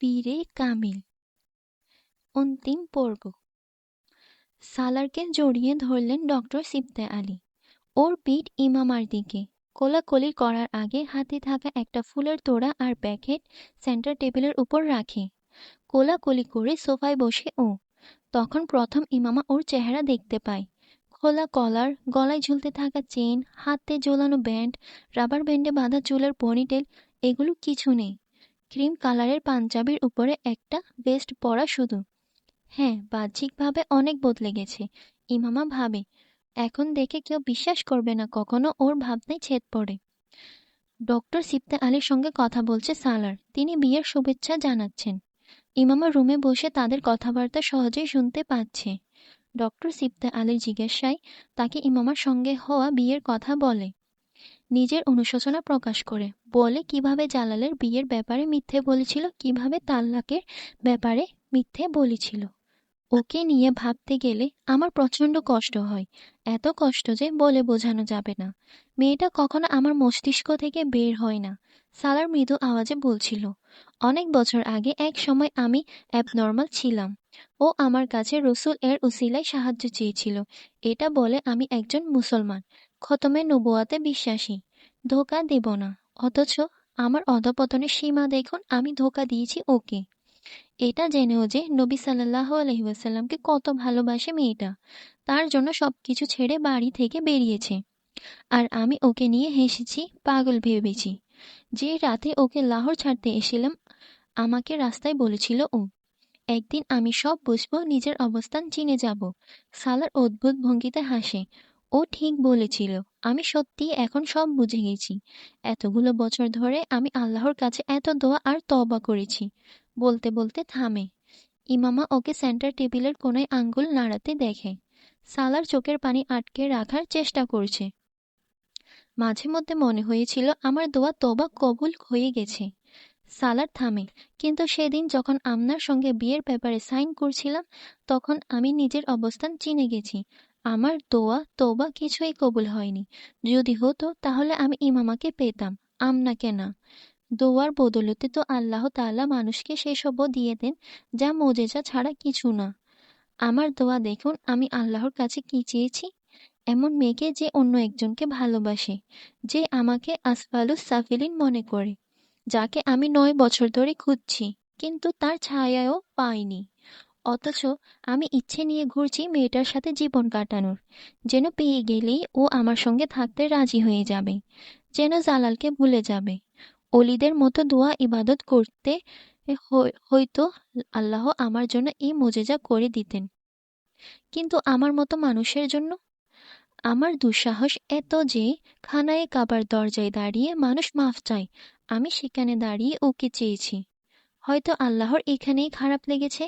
পীরে কামিল। অন্তিম পর্ব। সালারকে জড়িয়ে ধরলেন ডক্টর সিফতে আলী। ওর পিঠ ইমামার দিকে। কোলাকুলি করার আগে হাতে থাকা একটা ফুলের তোড়া আর প্যাকেট সেন্টার টেবিলের উপর রাখে। কোলাকুলি করে সোফায় বসে ও। তখন প্রথম ইমামা ওর চেহারা দেখতে পায়। খোলা কলার, গলায় ঝুলতে থাকা চেন, হাতে ঝোলানো ব্যান্ড, রাবার ব্যান্ডে বাঁধা চুলের পনিটেল, এগুলো কিছু নেই। ক্রিম কালারের পাঞ্জাবির উপরে একটা ভেস্ট পরা শুধু। হ্যাঁ, বাহ্যিকভাবে অনেক বদলে গেছে, ইমামা ভাবে। এখন দেখে কেউ বিশ্বাস করবে না কখনো ওর ভাবনায় ছেদ পড়ে। ডক্টর সিফতে আলীর সঙ্গে কথা বলছে সালার। তিনি বিয়ের শুভেচ্ছা জানাচ্ছেন। ইমামা রুমে বসে তাদের কথাবার্তা সহজেই শুনতে পাচ্ছে। ডক্টর সিফতে আলীর জিজ্ঞাসায় তাকে ইমামার সঙ্গে হওয়া বিয়ের কথা বলে। নিজের অনুশোচনা প্রকাশ করে বলে কিভাবে জালালের বিয়ের ব্যাপারে মিথ্যে বলেছিল, কিভাবে তাল্লাকের ব্যাপারে মিথ্যে বলেছিল। ওকে নিয়ে ভাবতে গেলে আমার প্রচণ্ড কষ্ট হয়, এত কষ্ট যে বলে বোঝানো যাবে না। মেয়েটা কখনো আমার মস্তিষ্ক থেকে বের হয় না। সালার মৃদু আওয়াজে বলছিল, অনেক বছর আগে এক সময় আমি অ্যাবনর্মাল ছিলাম। ও আমার কাছে রসুল এর উসিলায় সাহায্য চেয়েছিল। এটা বলে আমি একজন মুসলমান, খতমে নবুয়াতে বিশ্বাসী। ধোঁকা দেব না। অথচ আমার অধপতনের সীমা দেখুন, আমি ধোঁকা দিয়েছি ওকে। এটা জেনেও যে নবী সাল্লাল্লাহু আলাইহি ওয়াসাল্লামকে কত ভালোবাসে মেয়েটা, তার জন্য সবকিছু ছেড়ে বাড়ি থেকে বেরিয়েছে। আর আমি ওকে নিয়ে হেসেছি, পাগল ভেবেছি। যে রাতে ওকে লাহোর ছাড়তে এসেছিলাম, আমাকে রাস্তায় বলেছিল ও, একদিন আমি সব বুঝবো, নিজের অবস্থান চিনে যাব। সালার অদ্ভুত ভঙ্গিতে হাসে। ও ঠিক বলেছিল, আমি সত্যি এখন সব বুঝে গেছি। এতগুলো বছর ধরে আমি আল্লাহর কাছে এত দোয়া আর তওবা করেছি। বলতে বলতে থামে। ইমামা ওকে সেন্টার টেবিলের কোনায় আঙ্গুল নাড়াতে দেখে। সালার চোখের পানি আটকে রাখার চেষ্টা করছে। মাঝে মধ্যে মনে হয়েছিল আমার দোয়া তওবা কবুল হয়ে গেছে। সালার থামে। কিন্তু সেদিন যখন আমনার সঙ্গে বিয়ের ব্যাপারে সাইন করছিলাম, তখন আমি নিজের অবস্থান চিনে গেছি। আমার দোয়া তওবা কিছুই কবুল হয়নি। যদি হতো তাহলে আমি ইমামাকে পেতাম, আমনাকে না। দোয়ার বদৌলতে তো আল্লাহ তাআলা মানুষকে সেসবও দিয়ে দেন যা মোজেজা ছাড়া কিছু না। আমার দোয়া দেখুন, আমি আল্লাহর কাছে কি চেয়েছি। এমন মেয়েকে যে অন্য একজনকে ভালোবাসে, যে আমাকে আসফালুস সাফিলিন মনে করে, যাকে আমি 9 বছর ধরে খুঁজছি, কিন্তু তার ছায়াও পাইনি। অথচ আমি ইচ্ছে নিয়ে ঘুরছি মেয়েটার সাথে জীবন কাটানোর। যেন পেয়ে গেলেই ও আমার সঙ্গে থাকতে রাজি হয়ে যাবে, যেন জালালকে ভুলে যাবে। অলিদের মতো দোয়া ইবাদত করতে হয়তো আল্লাহ আমার জন্য এই মোজেজা করে দিতেন। কিন্তু আমার মতো মানুষের জন্য আমার দুঃসাহস এত যে খানায়ে কাবার দরজায় দাঁড়িয়ে মানুষ মাফ চায়, আমি সেখানে দাঁড়িয়ে ওকে চেয়েছি। হয়তো আল্লাহর এখানেই খারাপ লেগেছে।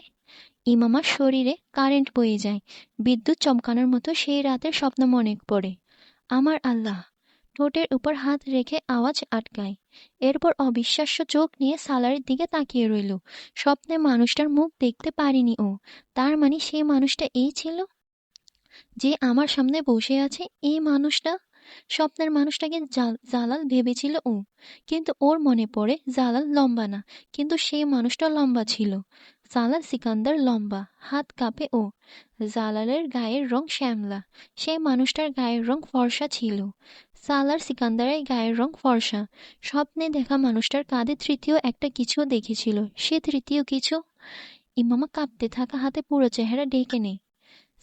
ইমামার শরীরে কারেন্ট বয়ে যায়। বিদ্যুৎ চমকানোর মতো সেই রাতের স্বপ্ন মনে পড়ে। আমার আল্লাহ। ঠোঁটের উপর হাত রেখে আওয়াজ আটকায়। এরপর অবিশ্বাস্য চোখ নিয়ে সালারের দিকে তাকিয়ে রইল। স্বপ্নে মানুষটার মুখ দেখতে পারিনি ও। তার মানে সেই মানুষটা এই ছিল যে আমার সামনে বসে আছে, এই মানুষটা। স্বপ্নের মানুষটাকে জালাল ভেবেছিল ও। কিন্তু ওর মনে পড়ে জালাল লম্বা না, কিন্তু সেই মানুষটা লম্বা ছিল। জালাল সিকান্দার লম্বা, হাত কাঁপে ও। জালালের গায়ের রং শ্যামলা, সেই মানুষটার গায়ের রং ফর্সা ছিল। সালার সিকান্দারের গায়ের রং ফর্সা। স্বপ্নে দেখা মানুষটার কাঁধে তৃতীয় একটা কিছু দেখেছিল। সে তৃতীয় কিছু। ইমামা কাঁপতে থাকা হাতে পুরো চেহারা ঢেকে নেয়।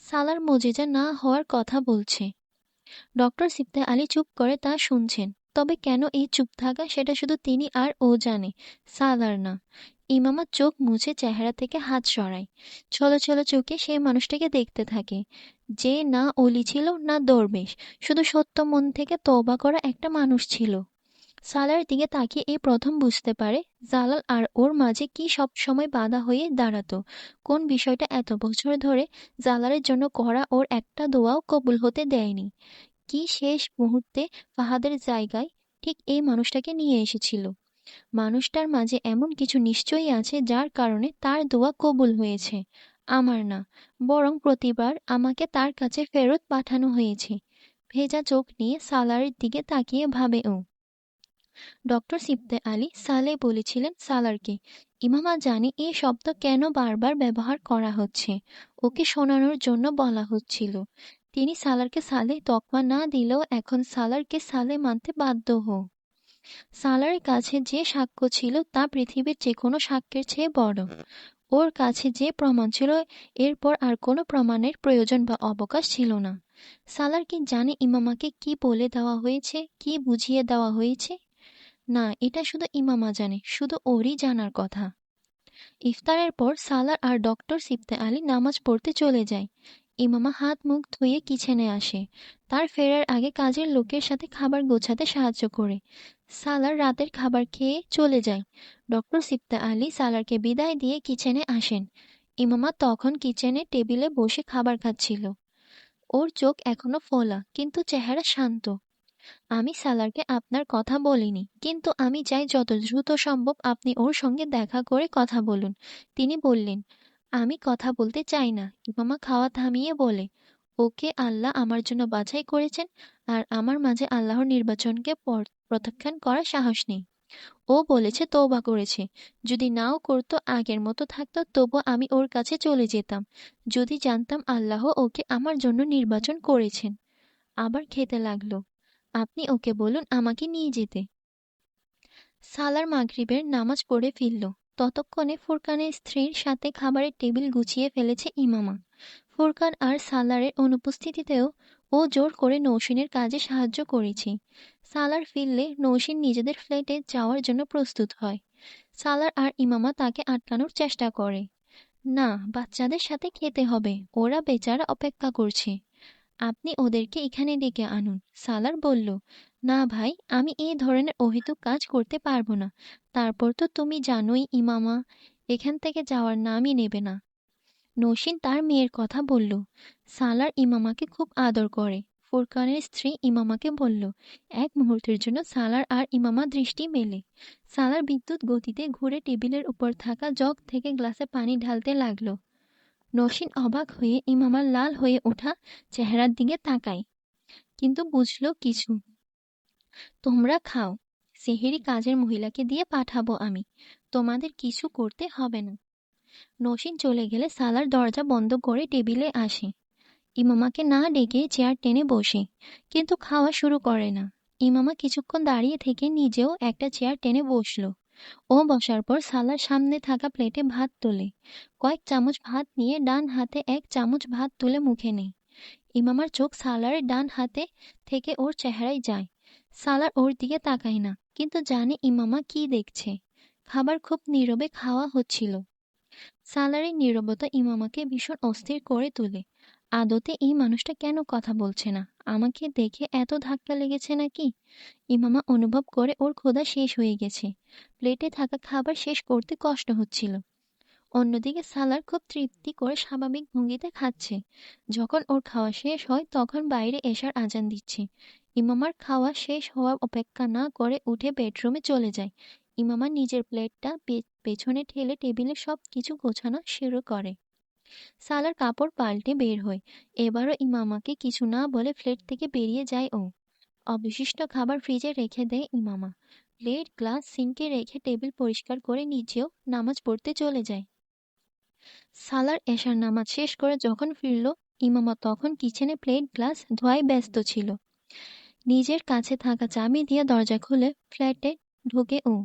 সালার মোজেজা না হওয়ার কথা বলছে। ডক্টর সিফতে আলী চুপ করে তা শুনছেন। তবে কেন এই চুপ থাকা, সেটা শুধু তিনি আর ও জানে, সালার না। ইমামা চোখ মুছে চেহারা থেকে হাত সরায়। ছলো ছলো চোখে সেই মানুষটাকে দেখতে থাকে, যে না অলি ছিল না দরবেশ, শুধু সত্য মন থেকে তওবা করা একটা মানুষ ছিল। সালার দিকে তাকিয়ে এই প্রথম বুঝতে পারে জালাল আর ওর মাঝে কি সব সময় বাধা হয়ে দাঁড়াতো। কোন বিষয়টা এত বছর ধরে জালালের জন্য করা ওর একটা দোয়াও কবুল হতে দেয়নি। কি শেষ মুহূর্তে ফাহাদের জায়গায় ঠিক এই মানুষটাকে নিয়ে এসেছিল। মানুষটার মাঝে এমন কিছু নিশ্চয়ই আছে যার কারণে তার দোয়া কবুল হয়েছে। আমার না, বরং প্রতিবার আমাকে তার কাছে ফেরত পাঠানো হয়েছে। ভেজা চোখ নিয়ে সালারের দিকে তাকিয়ে ভাবে ও। ডক্টর সিবতে আলী সালেহ বলেছিলেন সালারকে, ইমামা জানি এই শব্দ কেন বারবার ব্যবহার করা হচ্ছে, ওকে শোনানোর জন্য বলা হচ্ছিল। তিনি সালারকে সালেহ তকমা না দিলেও এখন সালারকে সালেহ মানতে বাধ্য হো। সালারের কাছে যে সাক্ষ্য ছিল তা পৃথিবীর যে কোনো সাক্ষ্যের চেয়ে বড়। ওর কাছে যে প্রমাণ ছিল এরপর আর কোনো প্রমাণের প্রয়োজন বা অবকাশ ছিল না। সালার কি জানে ইমামাকে কি বলে দেওয়া হয়েছে, কি বুঝিয়ে দেওয়া হয়েছে? না, এটা শুধু ইমামা জানে, শুধু ওরই জানার কথা। ইফতারের পর সালার আর ডক্টর সিবতে আলী নামাজ পড়তে চলে যায়। ইমামা হাত মুখ ধুয়ে কিচেনে আসে। তার ফেরার আগে কাজের লোকের সাথে খাবার গোছাতে সাহায্য করে। সালার রাতের খাবার খেয়ে চলে যায়। ডক্টর সিবতে আলী সালারকে বিদায় দিয়ে কিচেনে আসেন। ইমামা তখন কিচেনে টেবিলে বসে খাবার খাচ্ছিল। ওর চোখ এখনো ফোলা, কিন্তু চেহারা শান্ত। আমি সালারকে আপনার কথা বলিনি, কিন্তু আমি চাই যত দ্রুত সম্ভব আপনি ওর সঙ্গে দেখা করে কথা বলুন। তিনি বললেন, আমি কথা বলতে চাই না। ইমামা খাওয়া থামিয়ে বলে, ওকে আল্লাহ আমার জন্য বাছাই করেছেন, আর আমার মাঝে আল্লাহর নির্বাচনকে প্রত্যাখ্যান করার সাহস নেই। ও বলেছে তওবা করেছে। যদি নাও করতো, আগের মতো থাকতো, তবু আমি ওর কাছে চলে যেতাম, যদি জানতাম আল্লাহ ওকে আমার জন্য নির্বাচন করেছেন। আবার খেতে লাগলো। আপনি ওকে বলুন আমাকে নিয়ে যেতে। সালার মাগরিবের নামাজ পড়ে ফিরল। ততক্ষণে ফুরকানের স্ত্রীর সাথে খাবারের টেবিল গুছিয়ে ফেলেছে ইমামা। ফুরকান আর সালারের অনুপস্থিতিতেও ও জোর করে নৌসিনের কাজে সাহায্য করেছে। সালার ফিরলে নৌসিন নিজেদের ফ্ল্যাটে যাওয়ার জন্য প্রস্তুত হয়। সালার আর ইমামা তাকে আটকানোর চেষ্টা করে। না, বাচ্চাদের সাথে খেতে হবে, ওরা বেচারা অপেক্ষা করছে। আপনি ওদেরকে এখানে ডেকে আনুন, সালার বলল। না ভাই, আমি এই ধরনের অহেতুক কাজ করতে পারবো না। তারপর তো তুমি জানোই ইমামা এখান থেকে যাওয়ার নামই নেবে না। নসীন তার মেয়ের কথা বলল। সালার ইমামাকে খুব আদর করে। ফুরকানের স্ত্রী ইমামাকে বলল। এক মুহূর্তের জন্য সালার আর ইমামা দৃষ্টি মেলে। সালার বিদ্যুৎ গতিতে ঘুরে টেবিলের উপর থাকা জগ থেকে গ্লাসে পানি ঢালতে লাগলো। নসীন অবাক হয়ে ইমামার লাল হয়ে ওঠা চেহারার দিকে তাকায়, কিন্তু বুঝলো কিছু। তোমরা খাও, সেহেরি কাজের মহিলাকে দিয়ে পাঠাবো আমি, তোমাদের কিছু করতে হবে না। নসীন চলে গেলে সালার দরজা বন্ধ করে টেবিলে আসে। ইমামাকে না ডেকে চেয়ার টেনে বসে, কিন্তু খাওয়া শুরু করে না। ইমামা কিছুক্ষণ দাঁড়িয়ে থেকে নিজেও একটা চেয়ার টেনে বসলো। ও বসার পর সালার সামনে থাকা প্লেটে ভাত তোলে। কয়েক চামচ ভাত নিয়ে ডান হাতে এক চামচ ভাত তুলে মুখে নেয়। ইমামার চোখ সালারের ডান হাতে থেকে ওর চেহারায় যায়। সালার ওর দিকে তাকায় না, কিন্তু জানে ইমামা কি দেখছে। খাবার খুব নীরবে খাওয়া হচ্ছিল। সালারের নীরবতা ইমামাকে ভীষণ অস্থির করে তোলে। আদতে এই মানুষটা কেন কথা বলছে না? আমাকে দেখে এত ধাক্কা লেগেছে নাকি? ইমামা অনুভব করে ওর ক্ষুধা শেষ হয়ে গেছে। প্লেটে থাকা খাবার শেষ করতে কষ্ট হচ্ছিল। অন্যদিকে সালার খুব তৃপ্তি করে স্বাভাবিক ভঙ্গিতে খাচ্ছে। যখন ওর খাওয়া শেষ হয় তখন বাইরে এশার আজান দিচ্ছে। ইমামার খাওয়া শেষ হওয়া অপেক্ষা না করে উঠে বেডরুমে চলে যায়। ইমামা নিজের প্লেটটা পেছনে ঠেলে টেবিলে সব কিছু গোছানো শুরু করে। সালার কাপড় পাল্টে বের হয়। এবারও ইমামাকে কিছু না বলে ফ্ল্যাট থেকে বেরিয়ে যায় ও। অবশিষ্ট খাবার ফ্রিজে রেখে দেয় ইমামা। প্লেট গ্লাস সিঙ্কে রেখে টেবিল পরিষ্কার করে নিজেও নামাজ পড়তে চলে যায়। সালার এশার নামাজ শেষ করে যখন ফিরল, ইমামা তখন কিচেনে প্লেট গ্লাস ধোয়ায় ব্যস্ত ছিল। নিজের কাছে থাকা চাবি দিয়ে দরজা খুলে ফ্ল্যাটে ঢুকে ও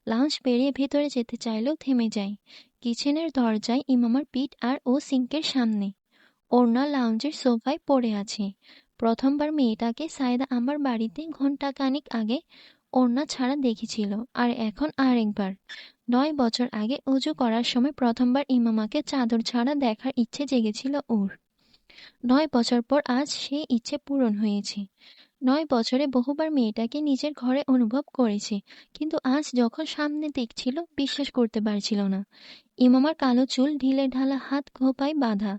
লাউঞ্জ পেরিয়ে ভেতরে যেতে চাইলেও থেমে যায়। কিচেনের দরজায় ইমামার পিঠ আর ও সিঙ্কের সামনে। ওড়না লাউঞ্জের সোফায় পড়ে আছে। প্রথমবার মেয়েটাকে সায়েদা আমার বাড়িতে ঘণ্টাখানেক আগে ওড়না ছাড়া দেখেছিল, আর এখন আরেকবার ৯ বছর আগে অজু করার সময় প্রথমবার ইমামাকে চাদর ছাড়া দেখার ইচ্ছে জেগেছিল ওর। ৯ বছর পর আজ সেই ইচ্ছে পূরণ হয়েছে। ৯ বছরে বহুবার মেয়েটাকে নিজের ঘরে অনুভব করেছে, কিন্তু আজ যখন সামনে দেখছিল বিশ্বাস করতে পারছিল না। ইমামার কালো চুল ঢিলে ঢালা হাত খোঁপায় বাঁধা,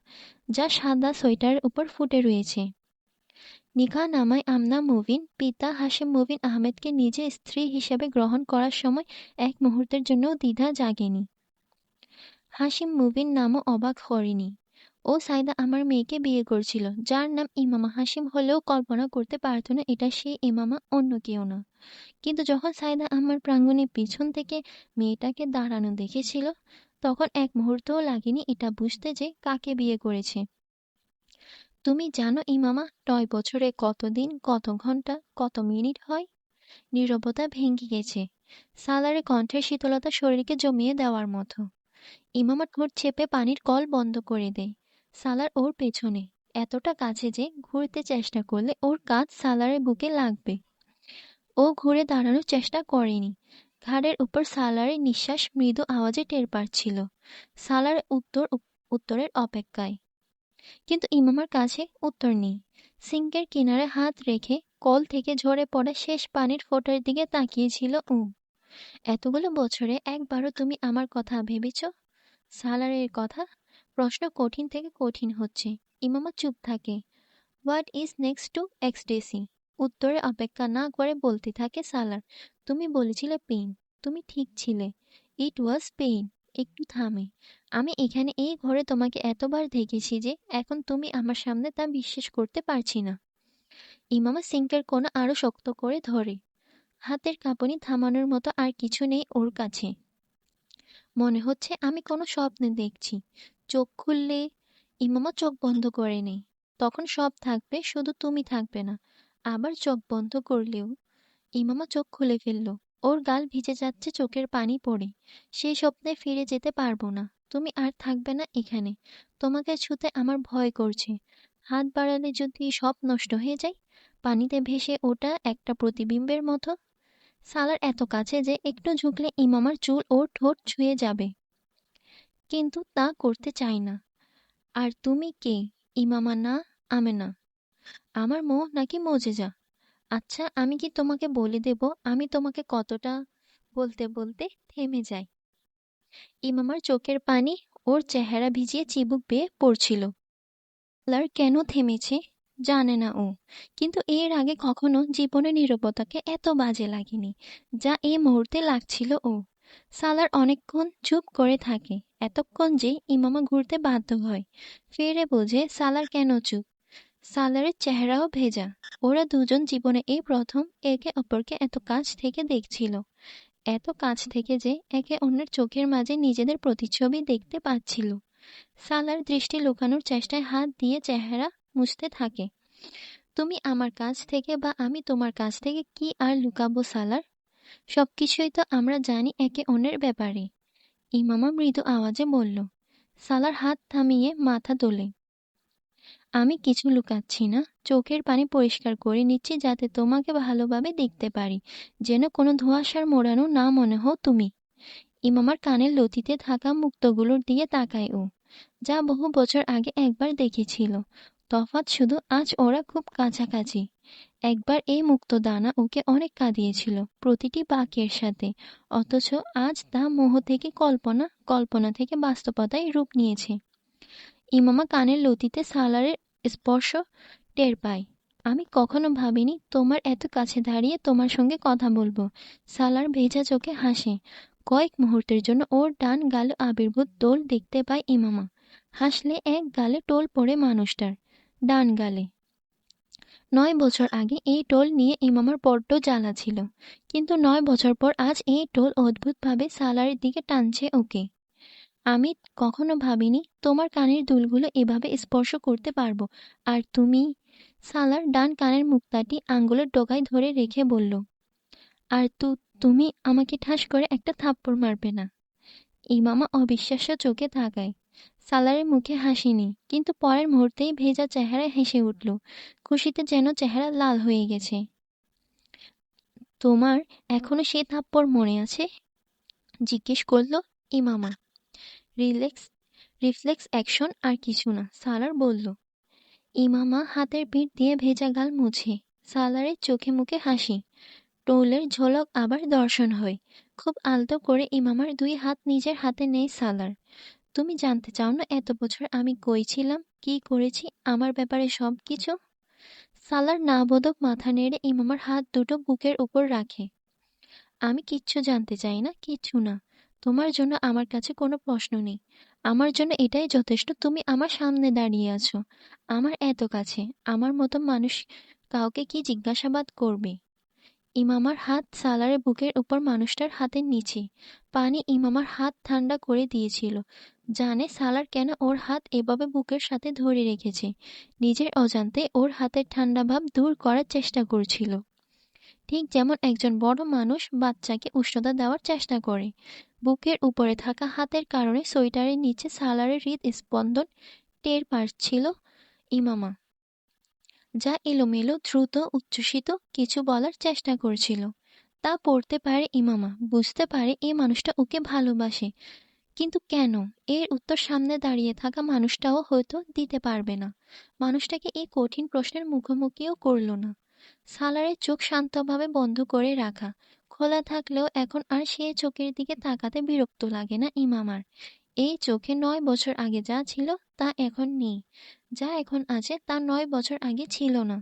যা সাদা সোয়েটারের উপর ফুটে রয়েছে। নিকাহনামায় আমনা মুবিন পিতা হাশেম মুবিন আহমেদকে নিজের স্ত্রী হিসেবে গ্রহণ করার সময় এক মুহূর্তের জন্যও দ্বিধা জাগেনি। হাশিম মুবিন নামও অবাক করেনি। ও সাইদা আমার মেয়েকে বিয়ে করছিল, যার নাম ইমামা হাশিম হলেও কল্পনা করতে পারত না এটা সেই ইমামা, অন্য কেউ না। কিন্তু যখন সাইদা আমার প্রাঙ্গণে পিছন থেকে মেয়েটাকে দাঁড়ানো দেখেছিল, তখন এক মুহূর্তও লাগেনি এটা বুঝতে যে কাকে বিয়ে করেছে। তুমি জানো ইমামা, ৯ বছরে কত দিন, কত ঘন্টা, কত মিনিট হয়? নীরবতা ভেঙে গেছে। সালারের কণ্ঠের শীতলতা শরীরকে জমিয়ে দেওয়ার মতো। ইমামা ঠোঁট চেপে পানির কল বন্ধ করে দেয়। সালার ওর পেছনে, এতটা কাছে যে ঘুরতে চেষ্টা করলে ওর কাঁধ সালারের বুকে লাগবে। ও ঘুরে দাঁড়ানোর চেষ্টা করেনি। ঘাড়ের উপর সালারের নিঃশ্বাস মৃদু আওয়াজে টের পাচ্ছিল। সালার উত্তরের অপেক্ষায়। কিন্তু ইমামার কাছে উত্তর নেই। সিঙ্কের কিনারে হাত রেখে কল থেকে ঝরে পড়া শেষ পানির ফোঁটার দিকে তাকিয়েছিল ও। এতগুলো বছরে একবারও তুমি আমার কথা ভেবেছ? সালারের কথা প্রশ্ন কঠিন থেকে কঠিন হচ্ছে। ইমামা চুপ থাকে। What is next to ecstasy? উত্তরে অপেক্ষা না করে বলতে থাকে সালার, তুমি বলেছিলে পেইন। তুমি ঠিক ছিলে। ইট ওয়াজ পেইন। একটু থামে। আমি এখানে এই ঘরে তোমাকে এতবার দেখেছি যে এখন তুমি আমার সামনে তা বিশ্বাস করতে পারছি না। ইমামা সিঙ্কের কোণা আরো শক্ত করে ধরে। হাতের কাঁপুনি থামানোর মতো আর কিছু নেই ওর কাছে। মনে হচ্ছে আমি কোনো স্বপ্নে দেখছি। চোখ খুললে ইমামা চোখ বন্ধ করে নেই। তখন সব থাকবে, শুধু তুমি থাকবে না। আবার চোখ বন্ধ করলেও ইমামা চোখ খুলে ফেলল। ওর গাল ভিজে যাচ্ছে চোখের পানি পড়ে। সেই স্বপ্নে ফিরে যেতে পারবো না। তুমি আর থাকবে না এখানে। তোমাকে ছুঁতে আমার ভয় করছে। হাত বাড়ালে যদি সব নষ্ট হয়ে যায়, পানিতে ভেসে ওটা একটা প্রতিবিম্বের মতো। সালার এত কাছে যে একটু ঝুঁকলে ইমামার চুল ওর ঠোঁট ছুঁয়ে যাবে, কিন্তু তা করতে চাই না। আর তুমি কে? ইমামা না আমেনা? আমার মোহ নাকি মোজেজা? আচ্ছা, আমি কি তোমাকে বলে দেব আমি তোমাকে কতটা? বলতে বলতে থেমে যায়। ইমামার চোখের পানি ওর চেহারা ভিজিয়ে চিবুক বেয়ে পড়ছিল। লার কেন থেমেছে জানে না ও, কিন্তু এর আগে কখনো জীবনে নীরবতাকে এত বাজে লাগেনি যা এই মুহূর্তে লাগছিল ও। সালার অনেকক্ষণ চুপ করে থাকে, এতক্ষণ যে ইমামা ঘুরতে বাধ্য হয়। ফিরে বোঝে সালার কেন চুপ। সালারের চেহারাও ভেজা। ওরা দুজন জীবনে এই প্রথম একে অপরকে এত কাছ থেকে দেখছিল, এত কাছ থেকে যে একে অন্যের চোখের মাঝে নিজেদের প্রতিচ্ছবি দেখতে পাচ্ছিল। সালার দৃষ্টি লুকানোর চেষ্টায় হাত দিয়ে চেহারা মুছতে থাকে। তুমি আমার কাছ থেকে বা আমি তোমার কাছ থেকে কি আর লুকাবো সালার? সবকিছুই তো আমরা জানি একে অন্যের ব্যাপারে। ইমামা মৃদু আওয়াজে বলল। সালার হাত থামিয়ে মাথা তোলে। আমি কিছু লুকাচ্ছি না, চোখের পানি পরিষ্কার করে নিচ্ছি যাতে তোমাকে ভালোভাবে দেখতে পারি, যেন কোনো ধোঁয়াশার মোড়ানো না মনে হও তুমি। ইমামার কানের লতিতে থাকা মুক্তগুলোর দিকে তাকায় ও, যা বহু বছর আগে একবার দেখেছিল। তফাৎ শুধু আজ ওরা খুব কাছাকাছি। একবার এই মুক্তদানা ওকে অনেক কাঁদিয়েছিল, প্রতিটি বাক্যের সাথে। অথচ আজ তা মোহ থেকে কল্পনা, কল্পনা থেকে বাস্তবতায় রূপ নিয়েছে। ইমামা কানের লতিতে সালারের স্পর্শ টের পায়। আমি কখনো ভাবিনি তোমার এত কাছে দাঁড়িয়ে তোমার সঙ্গে কথা বলবো। সালার ভেজা চোখে হাসে। কয়েক মুহূর্তের জন্য ওর ডান গালে আবির্ভূত টোল দেখতে পায় ইমামা। হাসলে এক গালে টোল পড়ে মানুষটার, ডান গালে। ৯ বছর আগে এই টোল নিয়ে ইমামার বড্ড জ্বালা ছিল, কিন্তু ৯ বছর পর আজ এই টোল অদ্ভুতভাবে সালারের দিকে টানছে ওকে। আমি কখনো ভাবিনি তোমার কানের দুলগুলো এভাবে স্পর্শ করতে পারবো। আর তুমি? সালার ডান কানের মুক্তাটি আঙ্গুলের ডগায় ধরে রেখে বলল। আর তুমি আমাকে ঠাস করে একটা থাপ্পড় মারবে না? ইমামা অবিশ্বাস্য চোখে তাকায়। সালারের মুখে হাসি নেই, কিন্তু পরের মুহূর্তেই ভেজা চেহারায় হেসে উঠল। খুশিতে যেন চেহারা লাল হয়ে গেছে। তোমার এখনো সে থাপ্পড় মনে আছে? জিজ্ঞেস করল ইমামা। রিল্যাক্স রিফ্লেক্স অ্যাকশন, আর কিছু না, সালার বলল। ইমামা হাতের পিঠ দিয়ে ভেজা গাল মুছে। সালারের চোখে মুখে হাসি। টোলের ঝলক আবার দর্শন হয়। খুব আলতো করে ইমামার 2 হাত নিজের হাতে নেয় সালার। তুমি জানতে চাও না এত বছর আমি কই ছিলাম, কি করেছি, আমার ব্যাপারে সব কিছু? সালার না বোধক মাথা নেড়ে ইমামার হাত দুটো বুকের উপর রাখে। আমি কিচ্ছু জানতে চাই না, কিচ্ছু না। তোমার জন্য আমার কাছে কোনো প্রশ্ন নেই। আমার জন্য এটাই যথেষ্ট, তুমি আমার সামনে দাঁড়িয়ে আছো। আমার এত কাছে। আমার মতো মানুষ কাউকে কি জিজ্ঞাসাবাদ করবে? ইমামার হাত সালারের বুকের উপর মানুষটার হাতের নিচে। পানি ইমামার হাত ঠান্ডা করে দিয়েছিল। জানে সালার কেন ওর হাত এভাবে বুকের সাথে ধরে রেখেছে। নিজের অজান্তে ওর হাতের ঠান্ডা ভাব দূর করার চেষ্টা করছিল। ঠিক যেমন একজন বড় মানুষ বাচ্চাকে উষ্ণতা দেওয়ার চেষ্টা করে। বুকের উপরে থাকা হাতের কারণে সোয়েটারের নিচে সালারের হৃদস্পন্দন টের পাচ্ছিল ইমামা, যা এলোমেলো, দ্রুত, উচ্ছ্বসিত কিছু বলার চেষ্টা করছিল। তা পড়তে পারে ইমামা, বুঝতে পারে এই মানুষটা ওকে ভালোবাসে। কিন্তু কেন? এর উত্তর সামনে দাঁড়িয়ে থাকা মানুষটাও হয়তো দিতে পারবে না। মানুষটাকে এই কঠিন প্রশ্নের মুখোমুখিও করল না। সালারের চোখ শান্তভাবে বন্ধ করে রাখা। খোলা থাকলেও এখন আর সে চোখের দিকে তাকাতে বিরক্ত লাগে না ইমামার। এই চোখে ৯ বছর আগে যা ছিল তা এখন নেই। যা এখন আছে তা ৯ বছর আগে ছিল না।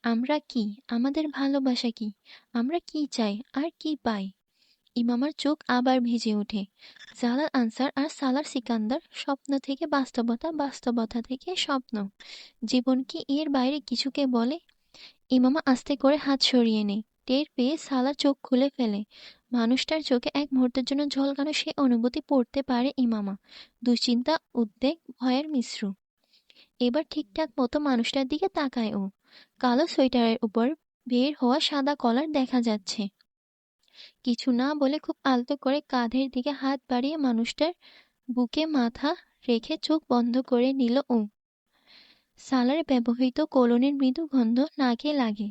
আমরা কি? আমাদের ভালোবাসা কি? আমরা কি চাই আর কি পাই? ইমামার চোখ আবার ভিজে ওঠে। জালাল আনসার আর সালার সিকান্দার, স্বপ্ন থেকে বাস্তবতা, বাস্তবতা থেকে স্বপ্ন। জীবন কি এর বাইরে কিছুকে বলে? ইমামা আস্তে করে হাত সরিয়ে নেয়। টের পেয়ে সালার চোখ খুলে ফেলে। মানুষটার চোখে এক মুহূর্তের জন্য ঝলকানো সে অনুভূতি পড়তে পারে ইমামা। দুশ্চিন্তা, উদ্বেগ, ভয়ের মিশ্র। এবার ঠিকঠাক মতো মানুষটার দিকে তাকায় ও। কালো সোয়েটারের উপর বের হওয়া সাদা কলার দেখা যাচ্ছে। কিছু না বলে খুব আলতো করে কাঁধের দিকে হাত বাড়িয়ে মানুষটার বুকে মাথা রেখে চোখ বন্ধ করে নিল ও। সালারে ব্যবহৃত কোলনের মৃদু গন্ধ নাকে লাগে।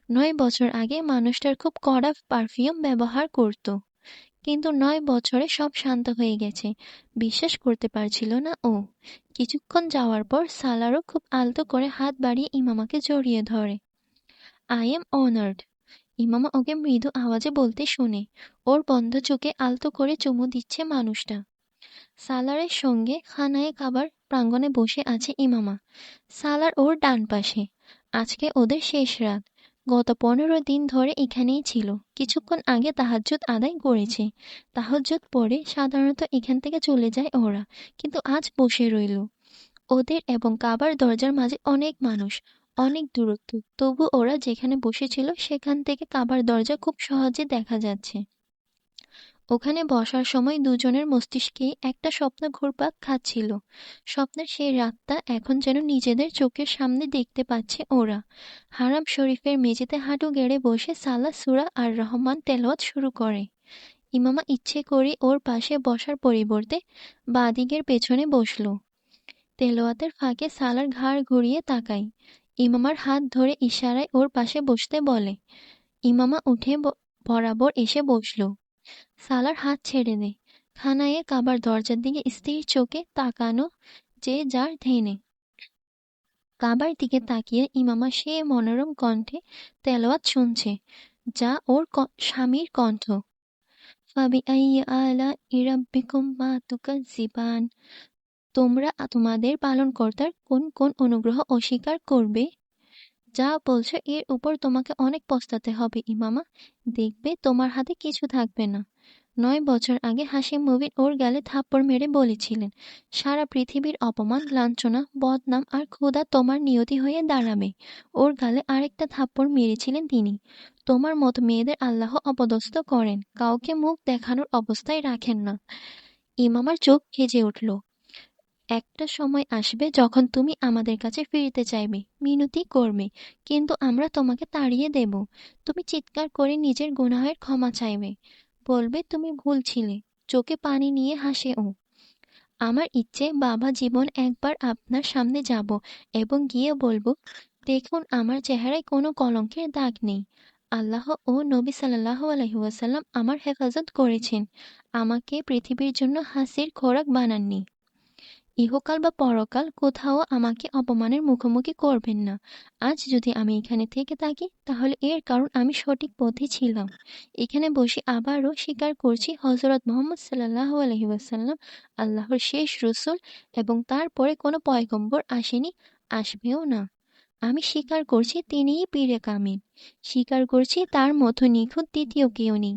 ৯ বছর আগে মানুষটার খুব কড়া পারফিউম ব্যবহার করত। কিন্তু ৯ বছরে সব শান্ত হয়ে গেছে। বিশ্বাস করতে পারছিল না ও। কিছুক্ষণ যাওয়ার পর সালারও খুব আলতো করে হাত বাড়িয়ে ইমামাকে জড়িয়ে ধরে। আই এম অনার্ড, ইমামা ওকে মৃদু আওয়াজে বলতে শুনে। ওর বন্ধ চোখে আলতো করে চুমু দিচ্ছে মানুষটা। সালারের সঙ্গে খানায় খাবার প্রাঙ্গণে বসে আছে ইমামা। সালার ওর ডান পাশে। আজকে ওদের শেষ রাত। গত ১৫ দিন ধরে এখানেই ছিল। কিছুক্ষণ আগে তাহাজ্জুদ আদায় করেছে। তাহাজ্জুদ পড়ে সাধারণত এখান থেকে চলে যায় ওরা, কিন্তু আজ বসে রইল। ওদের এবং কাবার দরজার মাঝে অনেক মানুষ, অনেক দূরত্ব, তবু ওরা যেখানে বসেছিল সেখান থেকে কাবার দরজা খুব সহজে দেখা যাচ্ছে। ওখানে বসার সময় দুজনের মস্তিষ্কেই একটা স্বপ্ন ঘুরপাক খাচ্ছিল। স্বপ্নের সেই রাতটা এখন যেন নিজেদের চোখের সামনে দেখতে পাচ্ছে ওরা। হারাম শরীফের মেঝেতে হাঁটু গেড়ে বসে সালা সূরা আর রহমান তেলাওয়াত শুরু করে। ইমামা ইচ্ছে করে ওর পাশে বসার পরিবর্তে বাঁ-দিকের পেছনে বসল। তেলাওয়াতের ফাঁকে সালার ঘাড় ঘুরিয়ে তাকায়। ইমামার হাত ধরে ইশারায় ওর পাশে বসতে বলে। ইমামা উঠে বরাবর এসে বসল। সালার হাত ছেড়ে দেয়। খানায়ে কাবার দরজার দিকে স্থির চোখে তাকানো যে যার ধ্যানে। কাবার দিকে তাকিয়ে ইমামা সে মনোরম কণ্ঠে তেলাওয়াত শুনছে, যা ওর স্বামীর কণ্ঠ। ফাবিআইয়ি আলা'i রাব্বিকুম্মা তুকাজ্জিবান, তোমরা তোমাদের পালনকর্তার কোন কোন অনুগ্রহ অস্বীকার করবে? যা বলছো এর উপর তোমাকে অনেক পস্তাতে হবে ইমামা। দেখবে তোমার হাতে কিছু থাকবে না। ৯ বছর আগে হাশিম মুবিন ওর গালে থাপ্পড় মেরে বলেছিলেন, সারা পৃথিবীর অপমান, লাঞ্ছনা, বদনাম আর ক্ষুধা তোমার নিয়তি হয়ে দাঁড়াবে। ওর গালে আরেকটা থাপ্পড় মেরেছিলেন তিনি। তোমার মতো মেয়েদের আল্লাহ অপদস্থ করেন, কাউকে মুখ দেখানোর অবস্থায় রাখেন না। ইমামার চোখ ভিজে উঠল। একটা সময় আসবে যখন তুমি আমাদের কাছে ফিরতে চাইবে, মিনতি করবে, কিন্তু আমরা তোমাকে তাড়িয়ে দেব। তুমি চিৎকার করে নিজের গুনাহের ক্ষমা চাইবে, বলবে তুমি ভুল ছিলে। চোখে পানি নিয়ে হাসে ও। আমার ইচ্ছে বাবা জীবন একবার আপনার সামনে যাব এবং গিয়ে বলবো, দেখুন আমার চেহারায় কোনো কলঙ্কের দাগ নেই। আল্লাহ ও নবী সাল্লাল্লাহু আলাইহি ওয়াসাল্লাম আমার হেফাজত করেছেন, আমাকে পৃথিবীর জন্য হাসির খোরাক বানাননি। ইহকাল বা পরকাল কোথাও আমাকে অপমানের মুখোমুখি করবেন না। আজ যদি আমি এখানে থেকে থাকি তাহলে এর কারণ আমি সঠিক পথে ছিলাম। এখানে বসে আবারও স্বীকার করছি হযরত মুহাম্মদ সাল্লাল্লাহু আলাইহি ওয়াসাল্লাম আল্লাহর শেষ রসূল এবং তারপরে কোনো পয়গম্বর আসেনি, আসবেও না। আমি স্বীকার করছি তিনিই পীরে কামিল। স্বীকার করছি তার মতো নিখুঁত দ্বিতীয় কেউ নেই।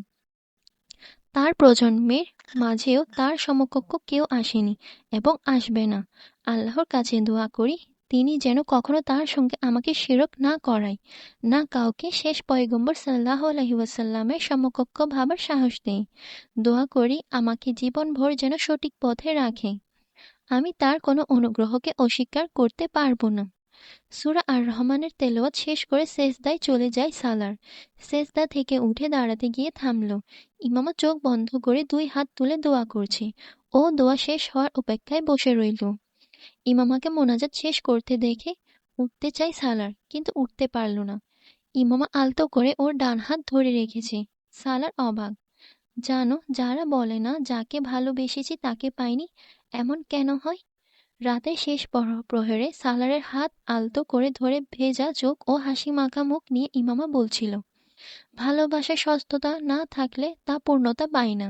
তার প্রজন্মের মাঝেও তার সমকক্ষ কেউ আসেনি এবং আসবে না। আল্লাহর কাছে দোয়া করি তিনি যেন কখনো তার সঙ্গে আমাকে শিরক না করায়, না কাউকে শেষ পয়গম্বর সাল্লাল্লাহু আলাইহি ওয়াসাল্লামের সমকক্ষ ভাবার সাহস দেয়। দোয়া করি আমাকে জীবনভর যেন সঠিক পথে রাখে। আমি তার কোনো অনুগ্রহকে অস্বীকার করতে পারবো না। সূরা আর রহমানের তেলাওয়াত শেষ করে সেজদায় চলে যায় সালার। সেজদা থেকে উঠে দাঁড়াতে গিয়ে থামল। ইমামা চোখ বন্ধ করে ২ হাত তুলে দোয়া করছে। ও দোয়া শেষ হওয়ার অপেক্ষায় বসে রইল। ইমামাকে মোনাজাত শেষ করতে দেখে উঠতে চায় সালার, কিন্তু উঠতে পারল না। ইমামা আলতো করে ওর ডান হাত ধরে রেখেছে। সালার অবাক। জানো, যারা বলে না যাকে ভালোবেসেছি তাকে পাইনি, এমন কেন হয়? রাতের শেষ প্রহরে সালারের হাত আলতো করে ধরে ভেজা চোখ ও হাসিমাখা মুখ নিয়ে ইমামা বলছিল, ভালোবাসায় সস্ততা না থাকলে তা পূর্ণতা পায় না।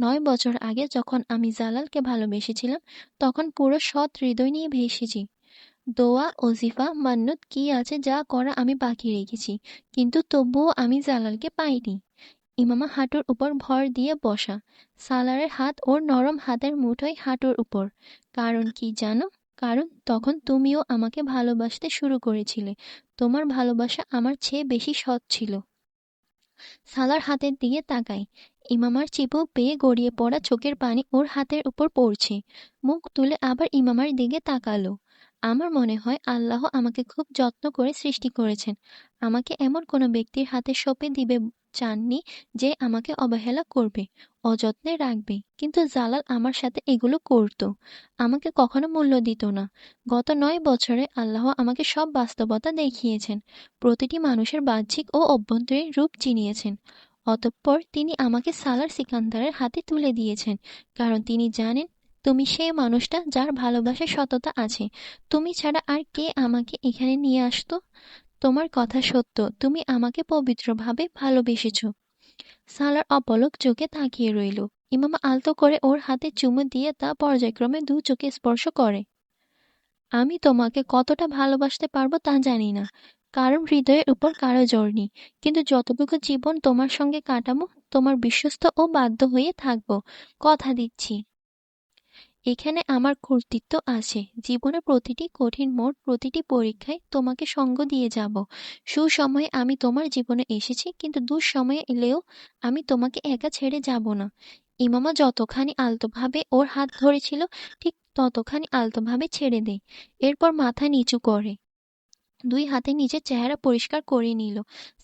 ৯ বছর আগে যখন আমি জালালকে ভালোবেসেছিলাম তখন পুরো সৎ হৃদয় নিয়ে ভেসেছি। দোয়া, ওজিফা, মান্নত কি আছে যা করা আমি বাকি রেখেছি, কিন্তু তবুও আমি জালালকে পাইনি। ইমামা হাঁটুর উপর ভর দিয়ে বসা। সালারের হাত ওর নরম হাতের মুঠোয় হাঁটুর উপর। কারণ কি জানো? কারণ তখন তুমিও আমাকে ভালোবাসতে শুরু করেছিলে। তোমার ভালোবাসা আমার চেয়ে বেশি সৎ ছিল। সালার হাতের দিকে তাকাই। ইমামার চিবুক বেয়ে গড়িয়ে পড়া চোখের পানি ওর হাতের উপর পড়ছে। মুখ তুলে আবার ইমামার দিকে তাকালো। আমার মনে হয় আল্লাহ আমাকে খুব যত্ন করে সৃষ্টি করেছেন। আমাকে এমন কোনো ব্যক্তির হাতে সঁপে দিবে চাননি যে আমাকে অবহেলা করবে, অযত্নে রাখবে। কিন্তু জালাল আমার সাথে এগুলো করতো। আমাকে কখনো মূল্য দিত না। গত ৯ বছরে আল্লাহ আমাকে সব বাস্তবতা দেখিয়েছেন। প্রতিটি মানুষের বাহ্যিক ও অভ্যন্তরীণ রূপ চিনিয়েছেন। অতঃপর তিনি আমাকে সালার সিকান্দারের হাতে তুলে দিয়েছেন, কারণ তিনি জানেন তুমি সেই মানুষটা যার ভালোবাসায় সততা আছে। তুমি ছাড়া আর কে আমাকে এখানে নিয়ে আসতো? তোমার কথা সত্য, তুমি আমাকে পবিত্রভাবে ভালোবেসেছ। সালার অপলক চোখে তাকিয়ে রইল। ইমামা আলতো করে ওর হাতে চুমু দিয়ে তা পর্যায়ক্রমে ২ চোখে স্পর্শ করে। আমি তোমাকে কতটা ভালোবাসতে পারবো তা জানি না, কারণ হৃদয়ের উপর কারো জোর নেই। কিন্তু যতটুকু জীবন তোমার সঙ্গে কাটাবো তোমার বিশ্বস্ত ও বাধ্য হয়ে থাকবো। কথা দিচ্ছি, এখানে আমার কর্তৃত্ব আছে। জীবনের প্রতিটি কঠিন মোড়, প্রতিটি পরীক্ষায় তোমাকে সঙ্গ দিয়ে যাব। সুসময়ে আমি তোমার জীবনে এসেছি, কিন্তু দুঃসময়ে এলেও আমি তোমাকে একা ছেড়ে যাব না। ইমামা যতখানি আলতোভাবে ওর হাত ধরেছিল ঠিক ততখানি আলতোভাবে ছেড়ে দেয়। এরপর মাথা নিচু করে ২ হাতে নিজের চেহারা পরিষ্কার করে নিল।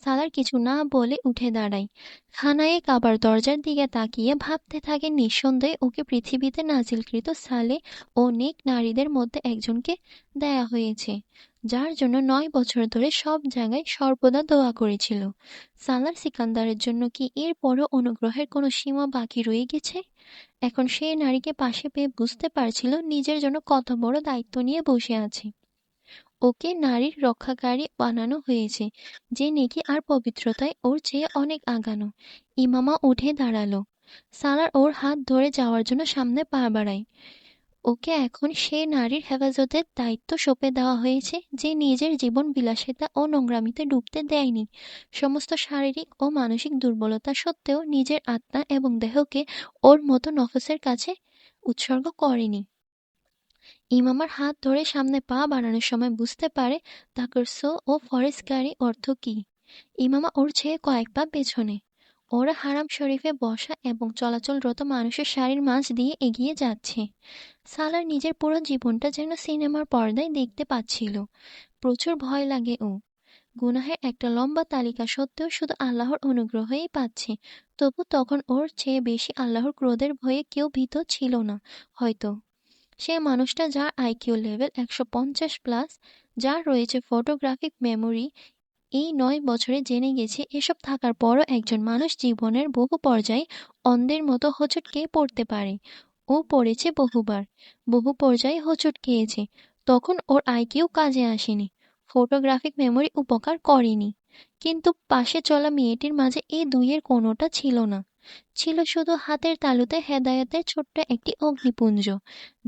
সালার কিছু না বলে উঠে দাঁড়ায়। খানায়ে কাবার দরজার দিকে তাকিয়ে ভাবতে থাকে নিঃসন্দেহে ওকে পৃথিবীতে নাজিলকৃত সালেহ ও নেক নারীদের মধ্যে একজনকে দেয়া হয়েছে, যার জন্য ৯ বছর ধরে সব জায়গায় সর্বদা দোয়া করেছিল। সালার সিকান্দারের জন্য কি এর পরও অনুগ্রহের কোনো সীমা বাকি রয়ে গেছে? এখন সেই নারীকে পাশে পেয়ে বুঝতে পারছিল নিজের জন্য কত বড় দায়িত্ব নিয়ে বসে আছে। ওকে নারীর রক্ষাকারী বানানো হয়েছে, যে নেকি আর পবিত্রতায় ওর চেয়ে অনেক আগানো। ইমামা উঠে দাঁড়ালো। সালার ওর হাত ধরে যাওয়ার জন্য সামনে পা বাড়ায়। ওকে এখন সে নারীর হেফাজতের দায়িত্ব সঁপে দেওয়া হয়েছে, যে নিজের জীবন বিলাসিতা ও নোংরামিতে ডুবতে দেয়নি। সমস্ত শারীরিক ও মানসিক দুর্বলতা সত্ত্বেও নিজের আত্মা এবং দেহকে ওর মতো নফসের কাছে উৎসর্গ করেনি। ইমামার হাত ধরে সামনে পা বাড়ানোর সময় বুঝতে পারে তাকর্সো ও ফরেজগারি অর্থ কী। ইমামা ওর চেয়ে কয়েক পা পেছনে। ওরা হারাম শরীফে বসা এবং চলাচলরত মানুষের সারির মাঝ দিয়ে এগিয়ে যাচ্ছে। সালার নিজের পুরো জীবনটা যেন সিনেমার পর্দায় দেখতে পাচ্ছিল। প্রচুর ভয় লাগে ও। গুনাহের একটা লম্বা তালিকা সত্ত্বেও শুধু আল্লাহর অনুগ্রহই পাচ্ছে। তবু তখন ওর চেয়ে বেশি আল্লাহর ক্রোধের ভয়ে কেউ ভীত ছিল না হয়তো। সে মানুষটা যার আইকিউ লেভেল ১৫০+, যার রয়েছে ফটোগ্রাফিক মেমোরি, এই ৯ বছরে জেনে গেছে এসব থাকার পরও একজন মানুষ জীবনের বহু পর্যায়ে অন্ধের মতো হোঁচট খেয়ে পড়তে পারে। ও পড়েছে বহুবার, বহু পর্যায়ে হোঁচট খেয়েছে। তখন ওর আইকিউ কাজে আসেনি, ফটোগ্রাফিক মেমোরি উপকার করেনি। কিন্তু পাশে চলা মেয়েটির মাঝে এই দুইয়ের কোনোটা ছিল না। ছিল শুধু হাতের তালুতে হেদায়েতের ছোট্ট একটি অগ্নিপুঞ্জ,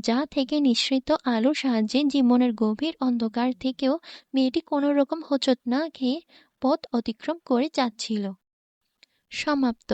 যা থেকে নিঃসৃত আলোর সাহায্যে জীবনের গভীর অন্ধকার থেকেও মেয়েটি কোনো রকম হোঁচট না খেয়ে পথ অতিক্রম করে যাচ্ছিল। সমাপ্ত।